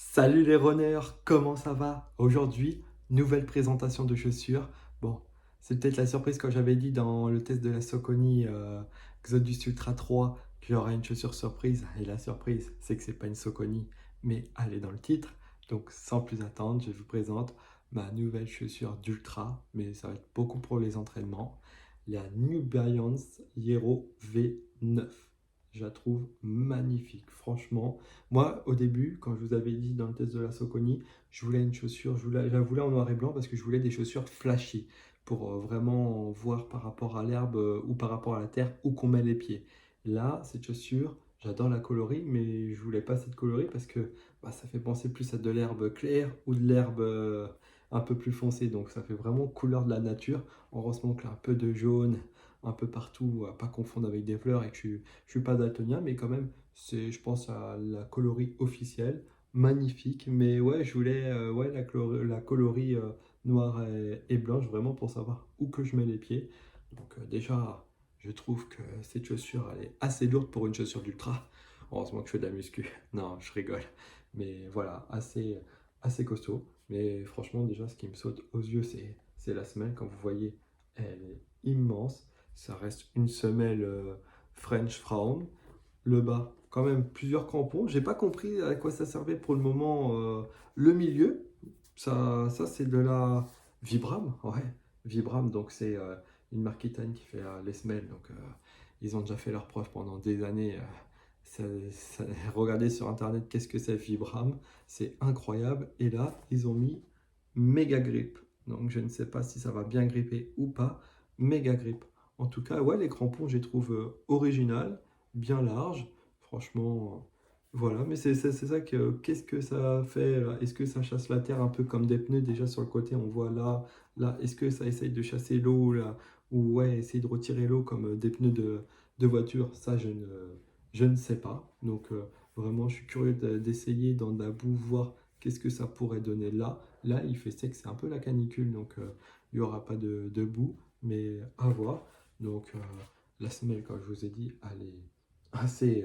Salut les runners, comment ça va? Aujourd'hui, nouvelle présentation de chaussures. Bon, c'est peut-être la surprise quand j'avais dit dans le test de la Saucony Xodus Ultra 3 qu'il y aura une chaussure surprise. Et la surprise, c'est que c'est pas une Saucony, mais elle est dans le titre. Donc sans plus attendre, je vous présente ma nouvelle chaussure d'Ultra, mais ça va être beaucoup pour les entraînements. La New Balance Hero V9. Je la trouve magnifique, franchement. Moi, au début, quand je vous avais dit dans le test de la Saucony, je voulais une chaussure, je la voulais en noir et blanc parce que je voulais des chaussures flashy pour vraiment voir par rapport à l'herbe ou par rapport à la terre où qu'on met les pieds. Là, cette chaussure, j'adore la coloris, mais je voulais pas cette coloris parce que ça fait penser plus à de l'herbe claire ou de l'herbe un peu plus foncée. Donc ça fait vraiment couleur de la nature. Heureusement qu'il y a un peu de jaune un peu partout, à pas confondre avec des fleurs et que je suis pas daltonien, mais quand même c'est, je pense, à la coloris officielle, magnifique. Mais ouais, je voulais ouais, la coloris noire et blanche, vraiment pour savoir où que je mets les pieds. Donc déjà, je trouve que cette chaussure, elle est assez lourde pour une chaussure d'ultra. Heureusement que je fais de la muscu. Non, je rigole. Mais voilà, assez costaud. Mais franchement, déjà, ce qui me saute aux yeux, c'est la semelle. Comme vous voyez, elle est immense. Ça reste une semelle French Frown. Le bas, quand même plusieurs crampons. J'ai pas compris à quoi ça servait pour le moment. Le milieu, ça c'est de la Vibram, ouais, Vibram. Donc c'est une marque italienne qui fait les semelles. Donc ils ont déjà fait leurs preuves pendant des années. Regardez sur internet qu'est-ce que c'est Vibram, c'est incroyable. Et là, ils ont mis méga grip. Donc je ne sais pas si ça va bien gripper ou pas. Méga grip. En tout cas, ouais, les crampons, je les trouve original, bien large. Franchement, voilà. Mais c'est ça que, qu'est-ce que ça fait là? Est-ce que ça chasse la terre un peu comme des pneus déjà sur le côté? On voit là, là. Est-ce que ça essaye de chasser l'eau là? Ou ouais, essayer de retirer l'eau comme des pneus de voiture? Ça, je ne sais pas. Donc, vraiment, je suis curieux d'essayer dans la boue, voir qu'est-ce que ça pourrait donner là. Là, il fait sec, c'est un peu la canicule, donc il n'y aura pas de boue, mais à voir. Donc, la semelle, comme je vous ai dit, elle est assez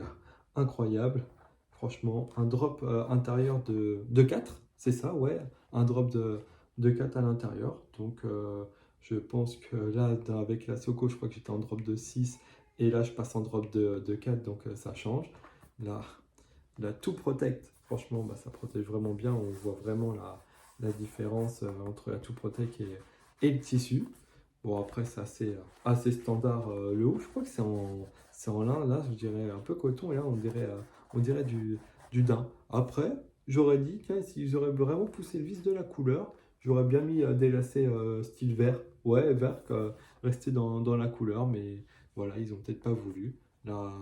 incroyable. Franchement, un drop intérieur de 4, c'est ça, ouais. Un drop de 4 à l'intérieur. Donc, je pense que là, avec la Soco, je crois que j'étais en drop de 6. Et là, je passe en drop de 4, donc ça change. Là, la Tout Protect, franchement, ça protège vraiment bien. On voit vraiment la différence entre la Tout Protect et le tissu. Bon, après, c'est assez standard le haut. Je crois que c'est en lin. Là, je dirais un peu coton. Et là, on dirait du daim. Après, j'aurais dit, tiens, s'ils auraient vraiment poussé le vice de la couleur, j'aurais bien mis des lacets style vert. Ouais, vert, rester dans la couleur. Mais voilà, ils ont peut-être pas voulu. Là,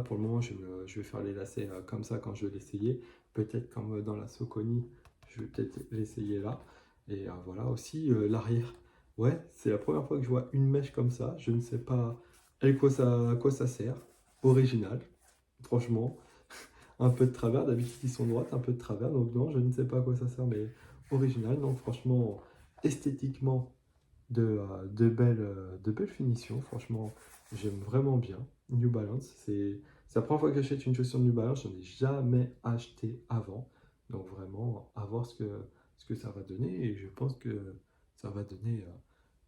pour le moment, je vais faire les lacets comme ça quand je vais l'essayer. Peut-être comme dans la Saucony, je vais peut-être l'essayer là. Et voilà, aussi l'arrière. Ouais, c'est la première fois que je vois une mèche comme ça. Je ne sais pas à quoi ça sert. Original, franchement. Un peu de travers, d'habitude ils sont droites, un peu de travers. Donc non, je ne sais pas à quoi ça sert, mais original. Donc franchement, esthétiquement, de belles finitions. Franchement, j'aime vraiment bien. New Balance, c'est la première fois que j'achète une chaussure New Balance. Je n'en ai jamais acheté avant. Donc vraiment, à voir ce que ça va donner. Et je pense que ça va donner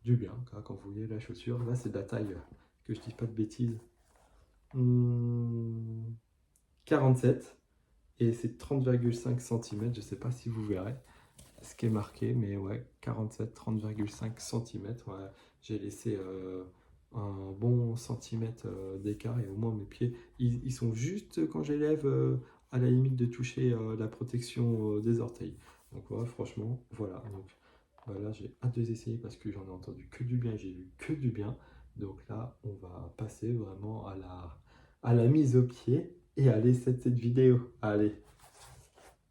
du bien. Quand vous voyez la chaussure, là c'est de la taille, que je dis pas de bêtises. Hmm, 47 et c'est 30,5 cm. Je ne sais pas si vous verrez ce qui est marqué, mais ouais, 47, 30,5 cm. Ouais, j'ai laissé un bon centimètre d'écart et au moins mes pieds, ils sont juste quand j'élève à la limite de toucher la protection des orteils. Donc ouais, franchement, voilà. Donc là, j'ai hâte de les essayer parce que j'en ai entendu que du bien, j'ai vu que du bien. Donc là, on va passer vraiment à la mise au pied et à l'essai de cette vidéo. Allez,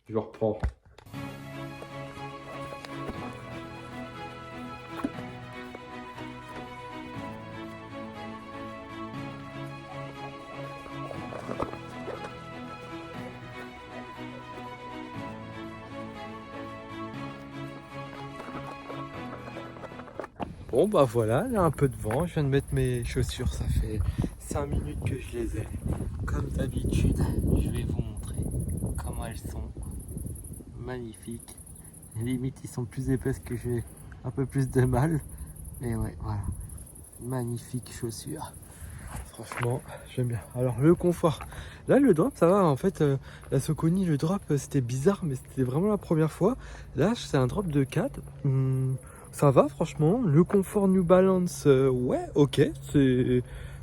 je reprends. Bon bah voilà, il y a un peu de vent, je viens de mettre mes chaussures, ça fait 5 minutes que je les ai. Comme d'habitude, je vais vous montrer comment elles sont. magnifique. Limite, ils sont plus épais que j'ai un peu plus de mal. Mais ouais, voilà. Magnifique chaussure. Franchement, j'aime bien. Alors, le confort. Là, le drop, ça va. En fait, la Saucony, le drop, c'était bizarre, mais c'était vraiment la première fois. Là, c'est un drop de 4. Ça va, franchement. Le confort New Balance, ouais, ok.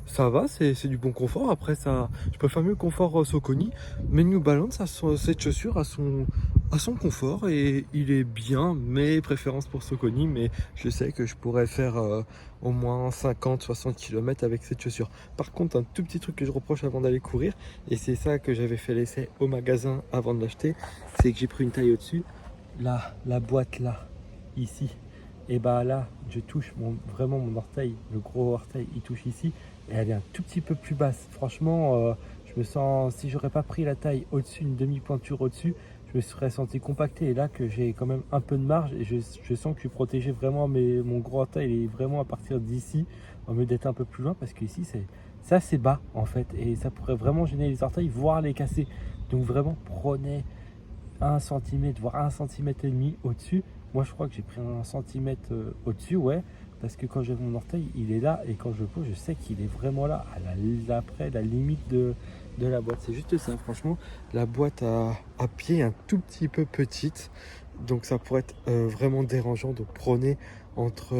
Ça va, c'est du bon confort. Après, ça, je préfère mieux le confort Saucony. Mais New Balance, cette chaussure a son confort et il est bien. Mes préférences pour Saucony, mais je sais que je pourrais faire au moins 50-60 km avec cette chaussure. Par contre, un tout petit truc que je reproche avant d'aller courir, et c'est ça que j'avais fait l'essai au magasin avant de l'acheter, c'est que j'ai pris une taille au-dessus. Là, la boîte là, ici, et bah là, je touche vraiment mon orteil, le gros orteil, il touche ici, et elle est un tout petit peu plus basse. Franchement, je me sens, si j'aurais pas pris la taille au-dessus, une demi-pointure au-dessus, je me serais senti compacté. Et là que j'ai quand même un peu de marge, et je sens que je suis protégé vraiment, mais mon gros orteil il est vraiment à partir d'ici, au lieu d'être un peu plus loin, parce qu'ici c'est bas en fait, et ça pourrait vraiment gêner les orteils, voire les casser. Donc vraiment, prenez 1 cm, voire 1,5 cm au-dessus. Moi, je crois que j'ai pris 1 cm au-dessus, ouais, parce que quand j'ai mon orteil, il est là, et quand je le pose, je sais qu'il est vraiment là, après la limite de la boîte. C'est juste ça, franchement. La boîte à pied est un tout petit peu petite, donc ça pourrait être vraiment dérangeant. Donc prenez entre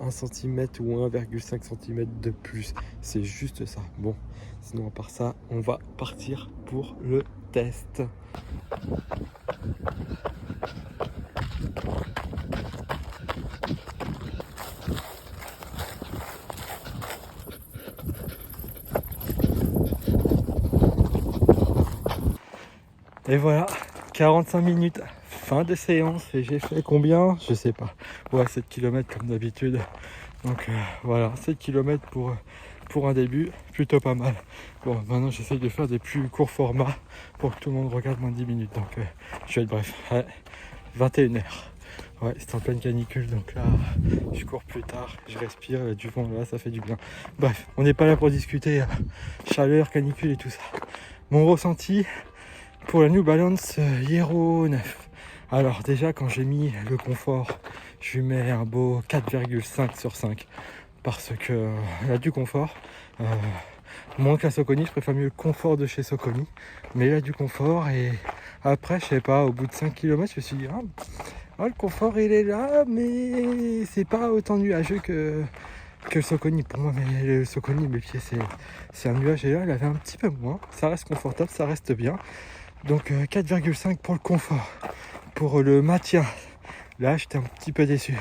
1 cm ou 1,5 cm de plus. C'est juste ça. Bon, sinon à part ça, on va partir pour le test. Et voilà, 45 minutes, fin de séance, et j'ai fait combien? Je sais pas. Ouais, 7 km comme d'habitude. Donc voilà, 7 km pour un début, plutôt pas mal. Bon, maintenant j'essaye de faire des plus courts formats pour que tout le monde regarde moins de 10 minutes. Donc je vais être bref. Ouais, 21h. Ouais, c'est en pleine canicule, donc là je cours plus tard, je respire, du vent là, ça fait du bien. Bref, on n'est pas là pour discuter chaleur, canicule et tout ça. Mon ressenti pour la New Balance Hero 9. Alors déjà, quand j'ai mis le confort, je lui mets un beau 4,5 sur 5. Parce que elle a du confort. Moins que la Saucony, je préfère mieux le confort de chez Saucony. Mais il a du confort, et après, je sais pas, au bout de 5 km, je me suis dit, le confort il est là, mais c'est pas autant nuageux que le Saucony. Pour moi, mais le Saucony, mes pieds, c'est un nuage, et là, il avait un petit peu moins. Ça reste confortable, ça reste bien. Donc 4,5 pour le confort. Pour le maintien, là j'étais un petit peu déçu.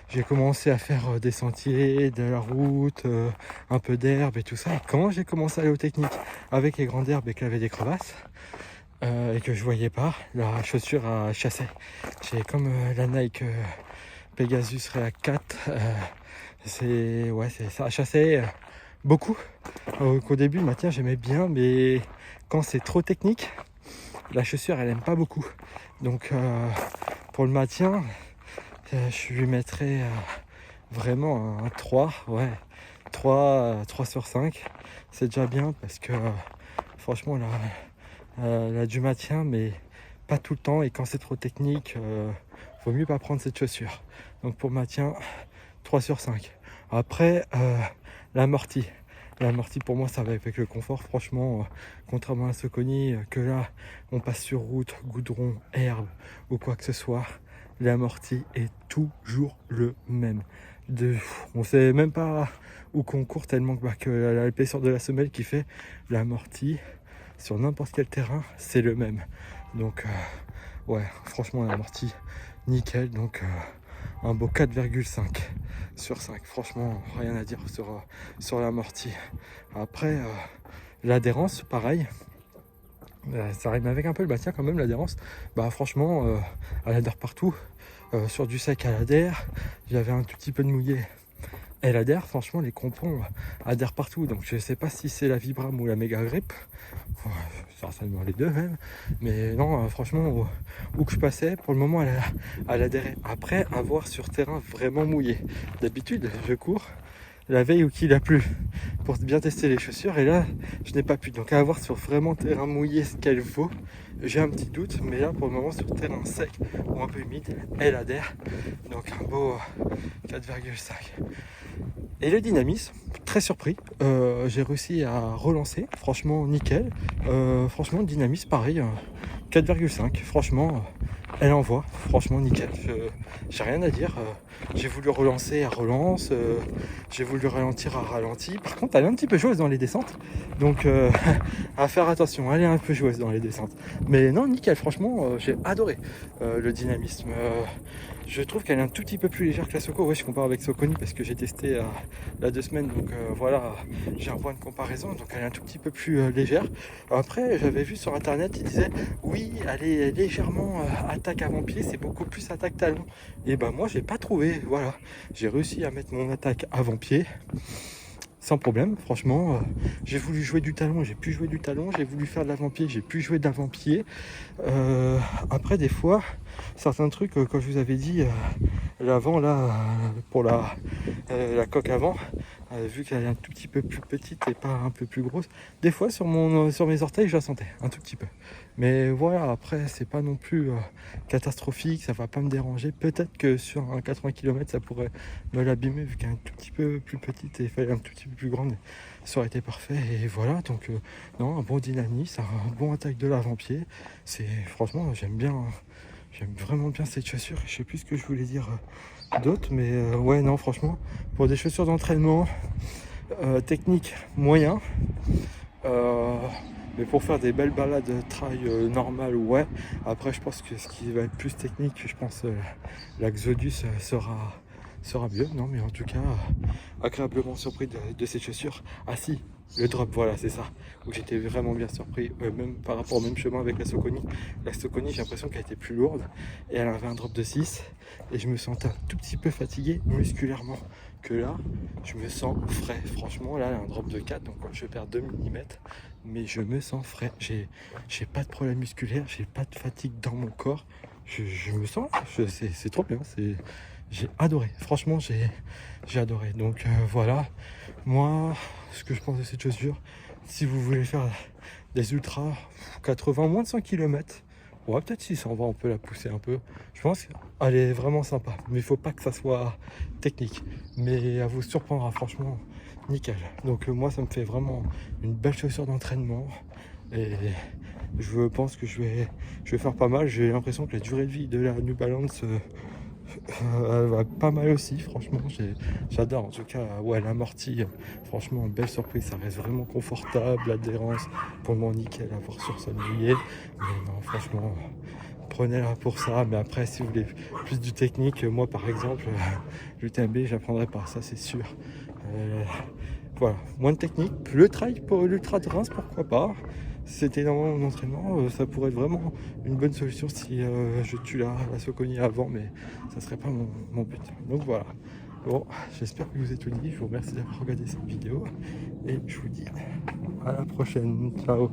J'ai commencé à faire des sentiers, de la route, un peu d'herbe et tout ça. Et quand j'ai commencé à aller aux techniques avec les grandes herbes et qu'il y avait des crevasses, et que je voyais pas, la chaussure a chassé. J'ai comme la Nike Pegasus React 4, ça a chassé beaucoup. Qu'au début le maintien j'aimais bien, mais quand c'est trop technique, la chaussure elle aime pas beaucoup. Donc pour le maintien, je lui mettrais vraiment un 3, ouais, 3 sur 5. C'est déjà bien, parce que franchement elle a du maintien, mais pas tout le temps, et quand c'est trop technique, vaut mieux pas prendre cette chaussure. Donc pour le maintien, 3 sur 5. Après l'amorti. L'amorti pour moi ça va avec le confort, franchement, contrairement à Saucony, que là on passe sur route, goudron, herbe ou quoi que ce soit, l'amorti est toujours le même. On sait même pas où qu'on court, tellement que l'épaisseur de la semelle qui fait l'amorti sur n'importe quel terrain, c'est le même. Donc ouais, franchement l'amorti nickel. Donc un beau 4,5 sur 5. Franchement, rien à dire sur l'amorti. Après, l'adhérence, pareil. Ça rime avec un peu le maintien quand même, l'adhérence. Bah franchement, elle adhère partout. Sur du sec, elle adhère. J'avais un tout petit peu de mouillé. Elle adhère. Franchement, les crampons adhèrent partout. Donc je sais pas si c'est la Vibram ou la Mega Grip. Certainement les deux même. Mais non, franchement, où que je passais, pour le moment, elle adhérait. Après, à voir sur terrain vraiment mouillé. D'habitude, je cours la veille où qu'il a plu pour bien tester les chaussures, et là je n'ai pas pu. Donc à voir sur vraiment terrain mouillé ce qu'elle vaut, j'ai un petit doute, mais là pour le moment sur terrain sec ou un peu humide, elle adhère. Donc un beau 4,5. Et le dynamisme, très surpris, j'ai réussi à relancer, franchement nickel. Franchement le dynamisme pareil, 4,5, franchement elle envoie, franchement nickel, j'ai rien à dire. J'ai voulu relancer, elle relance, j'ai voulu ralentir, elle ralentit. Par contre elle est un petit peu joueuse dans les descentes, donc à faire attention, elle est un peu joueuse dans les descentes. Mais non, nickel, franchement j'ai adoré le dynamisme. Je trouve qu'elle est un tout petit peu plus légère que la Soko. Ouais, je compare avec Socony parce que j'ai testé il y a 2 semaines, donc voilà, j'ai un point de comparaison. Donc elle est un tout petit peu plus légère. Après, j'avais vu sur internet, ils disaient oui, elle est légèrement attaque avant-pied, c'est beaucoup plus attaque talon. Et ben moi, j'ai pas trouvé. Voilà, j'ai réussi à mettre mon attaque avant-pied sans problème, franchement. J'ai voulu jouer du talon, j'ai pu jouer du talon. J'ai voulu faire de l'avant-pied, j'ai pu jouer d'avant-pied. Après, des fois, certains trucs, comme je vous avais dit, l'avant là, pour la coque avant, vu qu'elle est un tout petit peu plus petite et pas un peu plus grosse, des fois sur mes orteils, je la sentais un tout petit peu. Mais voilà, après, c'est pas non plus catastrophique, ça va pas me déranger. Peut-être que sur un 80 km, ça pourrait me l'abîmer, vu qu'elle est un tout petit peu plus petite et il fallait un tout petit peu plus grande. Ça aurait été parfait. Et voilà, donc non, un bon dynamisme, un bon attaque de l'avant-pied. C'est franchement, j'aime vraiment bien cette chaussure. Je sais plus ce que je voulais dire d'autre, mais ouais, non, franchement, pour des chaussures d'entraînement, technique moyen, mais pour faire des belles balades trail normales, ouais. Après, je pense que ce qui va être plus technique, je pense l'Axodus sera mieux. Non, mais en tout cas, agréablement surpris de cette chaussure. Ah si, le drop, voilà, c'est ça, où j'étais vraiment bien surpris, même par rapport au même chemin avec la Socony. La Socony, j'ai l'impression qu'elle était plus lourde et elle avait un drop de 6 et je me sentais un tout petit peu fatigué musculairement, que là je me sens frais. Franchement, là elle a un drop de 4, donc je perds 2 mm, mais je me sens frais. J'ai pas de problème musculaire, j'ai pas de fatigue dans mon corps, je me sens, c'est trop bien, j'ai adoré, franchement j'ai adoré. Donc voilà, moi ce que je pense de cette chaussure, si vous voulez faire des ultras 80, moins de 100 km, ouais, peut-être 620, on peut la pousser un peu. Je pense qu'elle est vraiment sympa, mais il faut pas que ça soit technique. Mais elle vous surprendra, franchement, nickel. Donc moi, ça me fait vraiment une belle chaussure d'entraînement. Et je pense que je vais faire pas mal. J'ai l'impression que la durée de vie de la New Balance elle va pas mal aussi, franchement, j'adore. En tout cas, ouais, l'amorti, franchement, belle surprise, ça reste vraiment confortable, l'adhérence, pour le moment nickel à voir sur Sonlier. Mais non, franchement, prenez-la pour ça. Mais après, si vous voulez plus du technique, moi par exemple, l'UTMB, j'apprendrai pas, ça c'est sûr. Voilà, moins de technique, le trail pour l'ultra de Reims, pourquoi pas. C'était dans mon entraînement, ça pourrait être vraiment une bonne solution si je tue la Socony avant, mais ça serait pas mon but. Donc voilà. Bon, j'espère que vous êtes unis. Je vous remercie d'avoir regardé cette vidéo et je vous dis à la prochaine. Ciao.